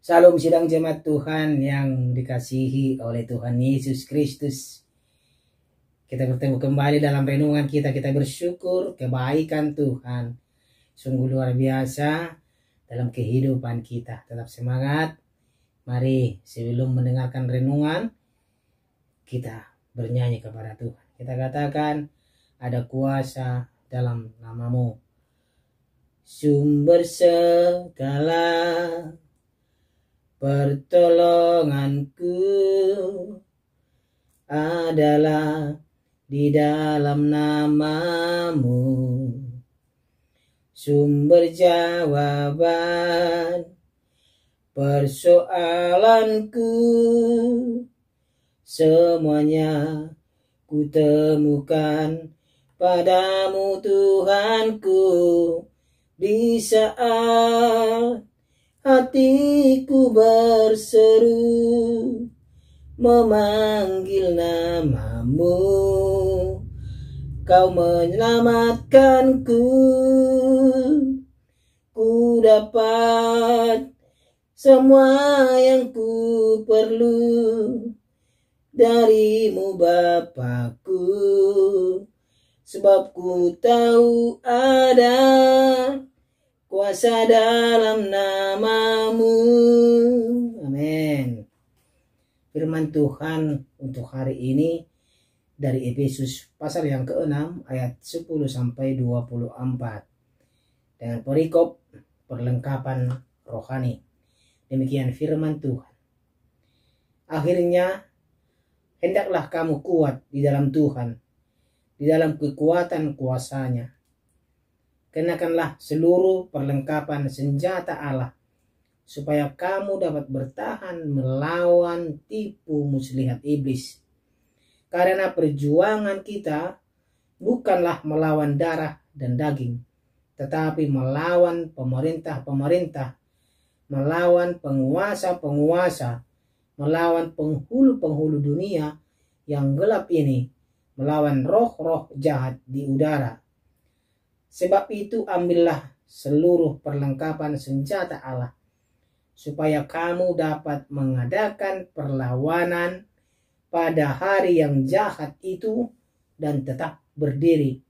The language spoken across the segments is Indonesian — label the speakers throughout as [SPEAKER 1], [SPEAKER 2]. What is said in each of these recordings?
[SPEAKER 1] Salam sidang jemaat Tuhan yang dikasihi oleh Tuhan Yesus Kristus. Kita bertemu kembali dalam renungan kita bersyukur kebaikan Tuhan. Sungguh luar biasa dalam kehidupan kita. Tetap semangat. Mari sebelum mendengarkan renungan, kita bernyanyi kepada Tuhan. Kita katakan, ada kuasa dalam namamu. Sumber segala pertolonganku adalah di dalam namamu. Sumber jawaban persoalanku semuanya kutemukan padamu Tuhanku. Di saat hatiku berseru memanggil namamu, kau menyelamatkanku. Ku dapat semua yang ku perlu darimu Bapakku, sebab ku tahu ada kuasa dalam namamu. Amin. Firman Tuhan untuk hari ini dari Efesus pasal yang ke-6 ayat 10 sampai 24. Dengan perikop perlengkapan rohani. Demikian firman Tuhan. Akhirnya hendaklah kamu kuat di dalam Tuhan, di dalam kekuatan kuasa-Nya. Kenakanlah seluruh perlengkapan senjata Allah, supaya kamu dapat bertahan melawan tipu muslihat iblis. Karena perjuangan kita bukanlah melawan darah dan daging, tetapi melawan pemerintah-pemerintah, melawan penguasa-penguasa, melawan penghulu-penghulu dunia yang gelap ini, melawan roh-roh jahat di udara. Sebab itu ambillah seluruh perlengkapan senjata Allah, supaya kamu dapat mengadakan perlawanan pada hari yang jahat itu dan tetap berdiri.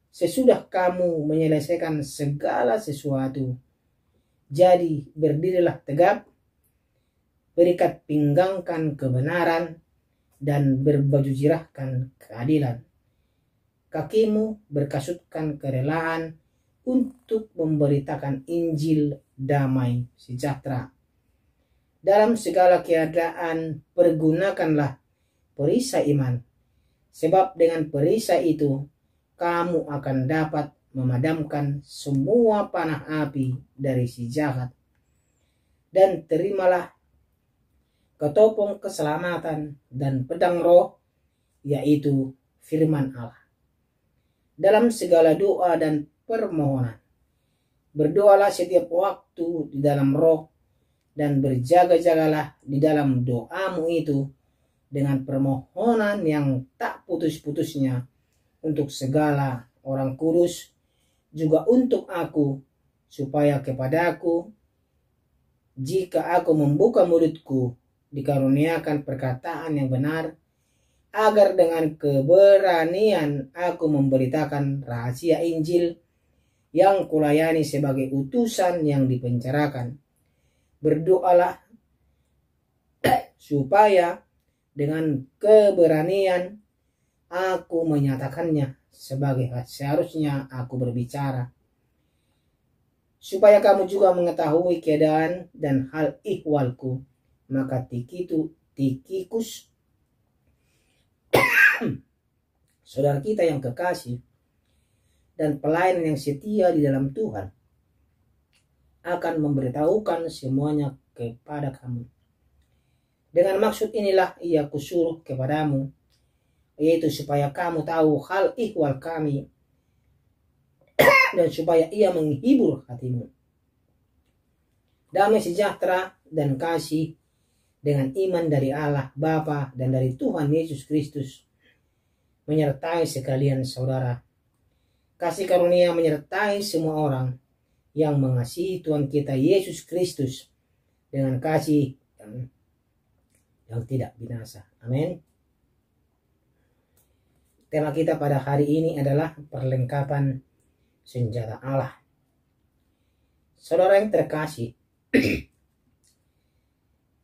[SPEAKER 1] Sesudah kamu menyelesaikan segala sesuatu, jadi berdirilah tegap, berikat pinggangkan kebenaran, dan berbaju zirahkan keadilan. Kakimu berkasutkan kerelaan untuk memberitakan Injil damai sejahtera. Dalam segala keadaan pergunakanlah perisai iman, sebab dengan perisai itu kamu akan dapat memadamkan semua panah api dari si jahat. Dan terimalah ketopong keselamatan dan pedang roh, yaitu firman Allah. Dalam segala doa dan permohonan, berdoalah setiap waktu di dalam roh, dan berjaga-jagalah di dalam doamu itu dengan permohonan yang tak putus-putusnya untuk segala orang kudus, juga untuk aku, supaya kepadaku, jika aku membuka mulutku, dikaruniakan perkataan yang benar, agar dengan keberanian aku memberitakan rahasia Injil yang kulayani sebagai utusan yang dipenjarakan. Berdoalah supaya dengan keberanian aku menyatakannya sebagai seharusnya aku berbicara. Supaya kamu juga mengetahui keadaan dan hal ihwalku. Maka Tikikus, saudara kita yang kekasih dan pelayan yang setia di dalam Tuhan, akan memberitahukan semuanya kepada kamu. Dengan maksud inilah ia kusuruh kepadamu, yaitu supaya kamu tahu hal ihwal kami, dan supaya ia menghibur hatimu. Damai sejahtera dan kasih dengan iman dari Allah Bapa dan dari Tuhan Yesus Kristus menyertai sekalian saudara. Kasih karunia menyertai semua orang yang mengasihi Tuhan kita Yesus Kristus dengan kasih yang tidak binasa. Amin. Tema kita pada hari ini adalah perlengkapan senjata Allah. Saudara yang terkasih,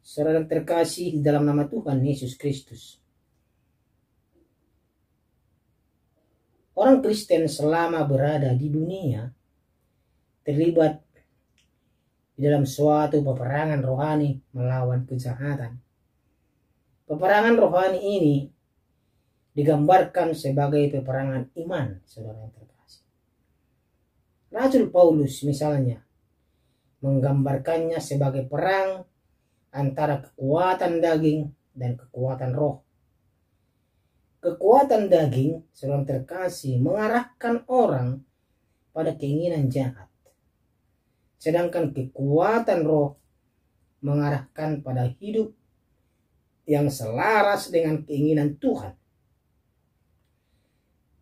[SPEAKER 1] saudara yang terkasih di dalam nama Tuhan Yesus Kristus. Orang Kristen selama berada di dunia terlibat di dalam suatu peperangan rohani melawan kejahatan. Peperangan rohani ini digambarkan sebagai peperangan iman, saudara yang terkasih. Rasul Paulus misalnya menggambarkannya sebagai perang antara kekuatan daging dan kekuatan roh. Kekuatan daging, saudara yang terkasih, mengarahkan orang pada keinginan jahat. Sedangkan kekuatan roh mengarahkan pada hidup yang selaras dengan keinginan Tuhan.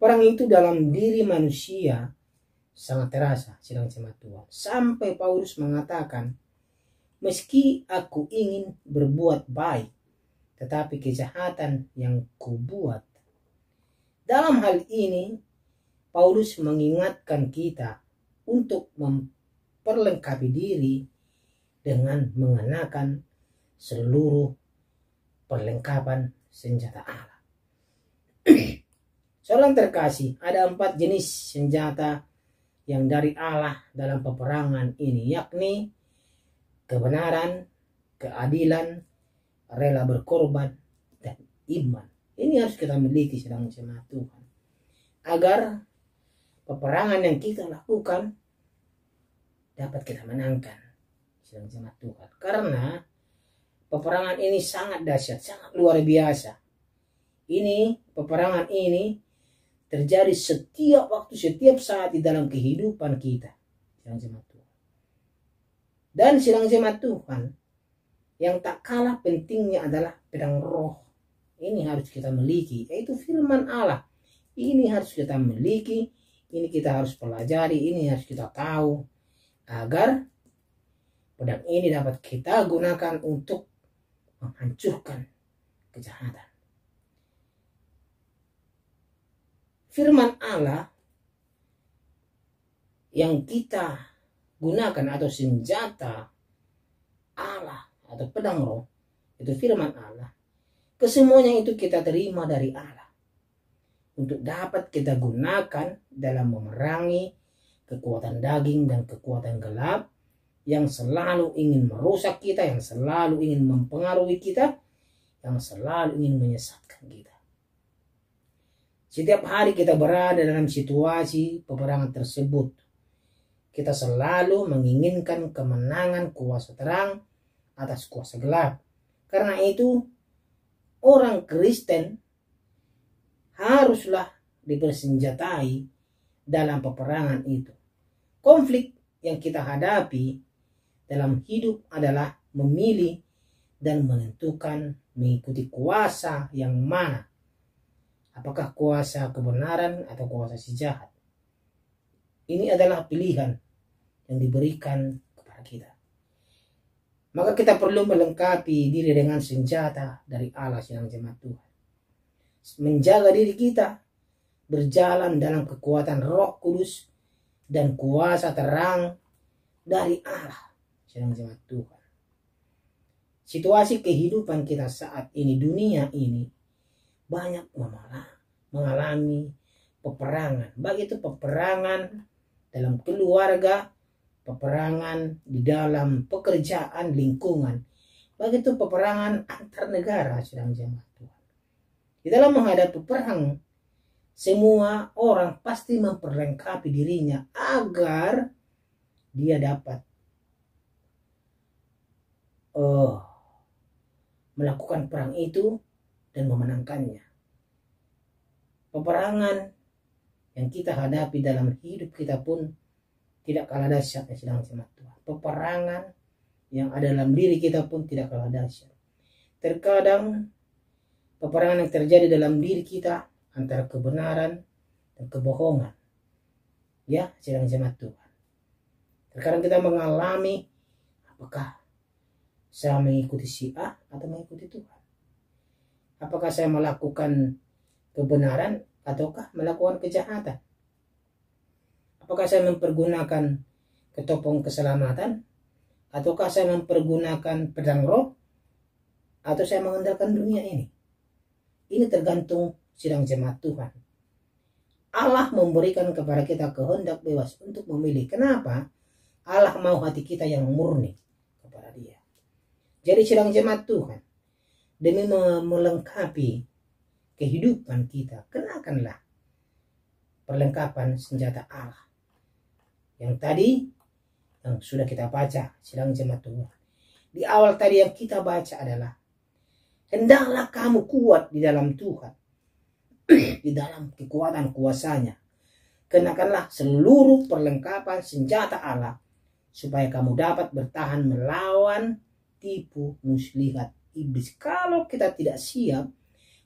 [SPEAKER 1] Perang itu dalam diri manusia sangat terasa sedang jemaat Tuhan. Sampai Paulus mengatakan, meski aku ingin berbuat baik, tetapi kejahatan yang kubuat. Dalam hal ini, Paulus mengingatkan kita untuk memperlengkapi diri dengan mengenakan seluruh perlengkapan senjata Allah. Saudara terkasih, ada 4 jenis senjata yang dari Allah dalam peperangan ini, yakni kebenaran, keadilan, rela berkorban, dan iman. Ini harus kita miliki sedang jemaat Tuhan, agar peperangan yang kita lakukan dapat kita menangkan sedang jemaat Tuhan. Karena peperangan ini sangat dahsyat, sangat luar biasa. Peperangan ini terjadi setiap waktu, setiap saat di dalam kehidupan kita sedang jemaat Tuhan. Dan sedang jemaat Tuhan, yang tak kalah pentingnya adalah pedang roh. Ini harus kita miliki, yaitu firman Allah. Ini harus kita miliki, ini kita harus pelajari, ini harus kita tahu, agar pedang ini dapat kita gunakan untuk menghancurkan kejahatan. Firman Allah yang kita gunakan atau senjata Allah atau pedang roh, itu firman Allah. Kesemuanya itu kita terima dari Allah untuk dapat kita gunakan dalam memerangi kekuatan daging dan kekuatan gelap yang selalu ingin merusak kita, yang selalu ingin mempengaruhi kita, yang selalu ingin menyesatkan kita. Setiap hari kita berada dalam situasi peperangan tersebut. Kita selalu menginginkan kemenangan kuasa terang atas kuasa gelap. Karena itu, orang Kristen haruslah dipersenjatai dalam peperangan itu. Konflik yang kita hadapi dalam hidup adalah memilih dan menentukan mengikuti kuasa yang mana. Apakah kuasa kebenaran atau kuasa si jahat? Ini adalah pilihan yang diberikan kepada kita. Maka kita perlu melengkapi diri dengan senjata dari Allah sedang jemaat Tuhan. Menjaga diri kita berjalan dalam kekuatan Roh Kudus dan kuasa terang dari Allah sedang jemaat Tuhan. Situasi kehidupan kita saat ini, dunia ini, banyak mengalami peperangan. Baik itu peperangan dalam keluarga, peperangan di dalam pekerjaan, lingkungan. Baik itu peperangan antar negara sedang jemaat Tuhan. Di dalam menghadapi perang, semua orang pasti memperlengkapi dirinya agar dia dapat melakukan perang itu dan memenangkannya. Peperangan yang kita hadapi dalam hidup kita pun tidak kalah dahsyat sedang jemaat Tuhan. Peperangan yang ada dalam diri kita pun tidak kalah dahsyat. Terkadang peperangan yang terjadi dalam diri kita antara kebenaran dan kebohongan, ya sedang jemaat Tuhan. Terkadang kita mengalami apakah Saya mengikuti si A atau mengikuti Tuhan? Apakah saya melakukan kebenaran ataukah melakukan kejahatan? Apakah saya mempergunakan ketopong keselamatan ataukah saya mempergunakan pedang roh atau saya mengandalkan dunia ini? Ini tergantung sidang jemaat Tuhan. Allah memberikan kepada kita kehendak bebas untuk memilih. Kenapa? Allah mau hati kita yang murni kepada Dia. Jadi sidang jemaat Tuhan, demi melengkapi kehidupan kita, kenakanlah perlengkapan senjata Allah. Yang tadi yang sudah kita baca sidang jemaat Tuhan. Di awal tadi yang kita baca adalah hendaklah kamu kuat di dalam Tuhan, di dalam kekuatan kuasanya. Kenakanlah seluruh perlengkapan senjata Allah supaya kamu dapat bertahan melawan tipu muslihat iblis. Kalau kita tidak siap,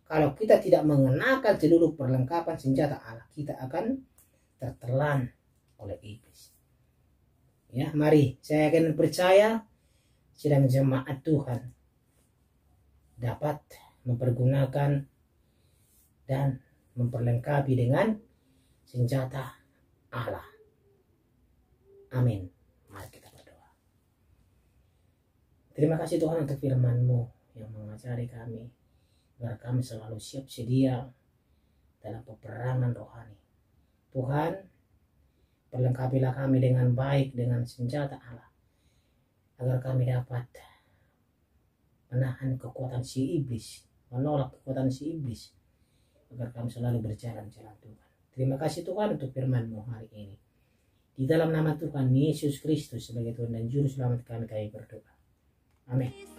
[SPEAKER 1] kalau kita tidak mengenakan seluruh perlengkapan senjata Allah, kita akan tertelan oleh iblis. Ya, mari saya akan percaya sidang jemaat Tuhan dapat mempergunakan dan memperlengkapi dengan senjata Allah. Amin. Mari kita berdoa. Terima kasih Tuhan untuk firman-Mu yang mengajari kami agar kami selalu siap sedia dalam peperangan rohani. Tuhan, perlengkapilah kami dengan baik dengan senjata Allah agar kami dapat menahan kekuatan si iblis, menolak kekuatan si iblis, agar kami selalu berjalan-jalan Tuhan. Terima kasih Tuhan untuk firman-Mu hari ini. Di dalam nama Tuhan Yesus Kristus sebagai Tuhan dan Juru Selamat kami berdoa. Amin.